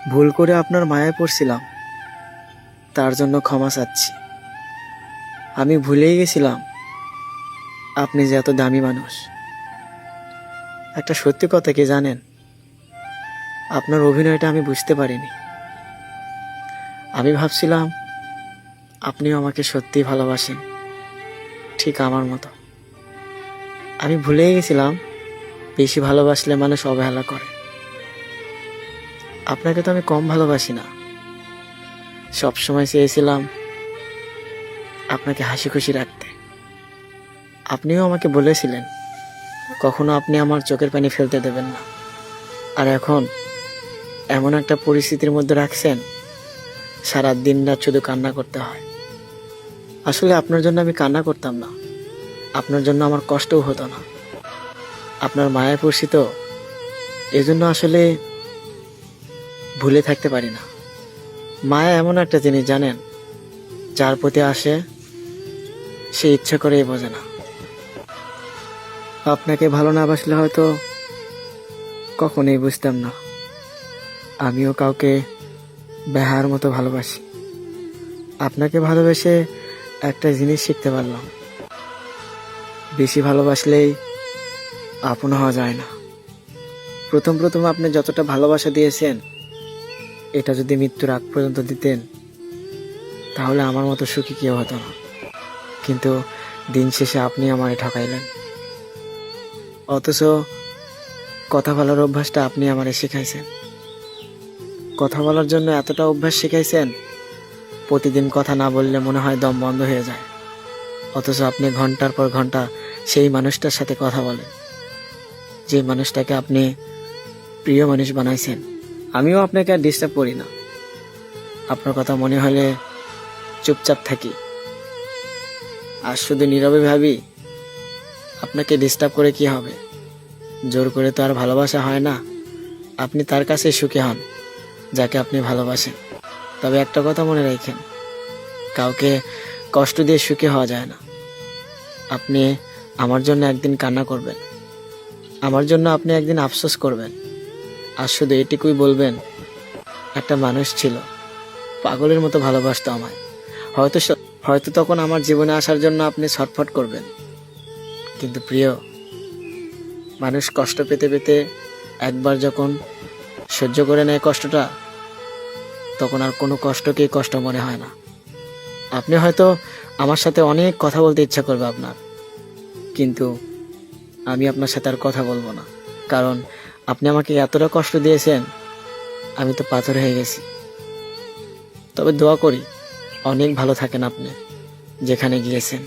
ভুল করে আপনার মায়ায় পড়ছিলাম, তার জন্য ক্ষমা চাচ্ছি। আমি ভুলেই গেছিলাম আপনি যে এত দামি মানুষ। একটা সত্যি কথা কি জানেন, আপনার অভিনয়টা আমি বুঝতে পারিনি। আমি ভাবছিলাম আপনিও আমাকে সত্যিই ভালোবাসেন, ঠিক আমার মতো। আমি ভুলেই গেছিলাম বেশি ভালোবাসলে মানুষ অবহেলা করে। আপনাকে তো আমি কম ভালোবাসি না, সবসময় চেয়েছিলাম আপনাকে হাসি খুশি রাখতে। আপনিও আমাকে বলেছিলেন কখনো আপনি আমার চোখের পানি ফেলতে দেবেন না। আর এখন এমন একটা পরিস্থিতির মধ্যে রাখছেন, সারা দিন রাত শুধু কান্না করতে হয়। আসলে আপনার জন্য আমি কান্না করতাম না, আপনার জন্য আমার কষ্টও হতো না। আপনার মায়ায় পড়ছি তো, এজন্য আসলে ভুলে থাকতে পারি না। মায়া এমন একটা জিনিস জানেন, যার প্রতি আসে সে ইচ্ছা করেই বোঝে না। আপনাকে ভালো না বাসলে হয়তো কখনোই বুঝতাম না আমিও কাউকে বেহার মতো ভালোবাসি। আপনাকে ভালোবেসে একটা জিনিস শিখতে পারলাম, বেশি ভালোবাসলেই আপন হওয়া যায় না। প্রথম প্রথম আপনি যতটা ভালোবাসা দিয়েছেন, এটা যদি মৃত্যুর আগ পর্যন্ত দিতেন তাহলে আমার মতো সুখী কেউ হতো না। কিন্তু দিন শেষে আপনি আমায় ঠকাইলেন। অথচ কথা বলার অভ্যাসটা আপনি আমারে শিখাইছেন। কথা বলার জন্য এতটা অভ্যাস শিখাইছেন, প্রতিদিন কথা না বললে মনে হয় দম বন্ধ হয়ে যায়। অথচ আপনি ঘন্টার পর ঘন্টা সেই মানুষটার সাথে কথা বলেন, যে মানুষটাকে আপনি প্রিয় মানুষ বানাইছেন। আমিও আপনাকে আর ডিস্টার্ব করি না, আপনার কথা মনে হলে চুপচাপ থাকি, আর শুধু নীরবে ভাবি আপনাকে ডিস্টার্ব করে কি হবে। জোর করে তো আর ভালোবাসা হয় না। আপনি তার কাছে সুখী হন যাকে আপনি ভালোবাসেন। তবে একটা কথা মনে রাখেন, কাউকে কষ্ট দিয়ে সুখী হওয়া যায় না। আপনি আমার জন্য একদিন কান্না করবেন, আমার জন্য আপনি একদিন আফসোস করবেন, আর শুধু এটুকুই বলবেন, একটা মানুষ ছিল পাগলের মতো ভালোবাসতো আমায়। হয়তো তখন আমার জীবনে আসার জন্য আপনি ছটফট করবেন। কিন্তু প্রিয় মানুষ কষ্ট পেতে পেতে একবার যখন সহ্য করে নেয় কষ্টটা, তখন আর কোনো কষ্টকেই কষ্ট মনে হয় না। আপনি হয়তো আমার সাথে অনেক কথা বলতে ইচ্ছা করবে আপনার, কিন্তু আমি আপনার সাথে আর কথা বলবো না। কারণ আপনি আমাকে এতটা কষ্ট দিয়েছেন, আমি তো পাথর হয়ে গেছি। তবে দোয়া করি অনেক ভালো থাকেন আপনি যেখানে গিয়েছেন।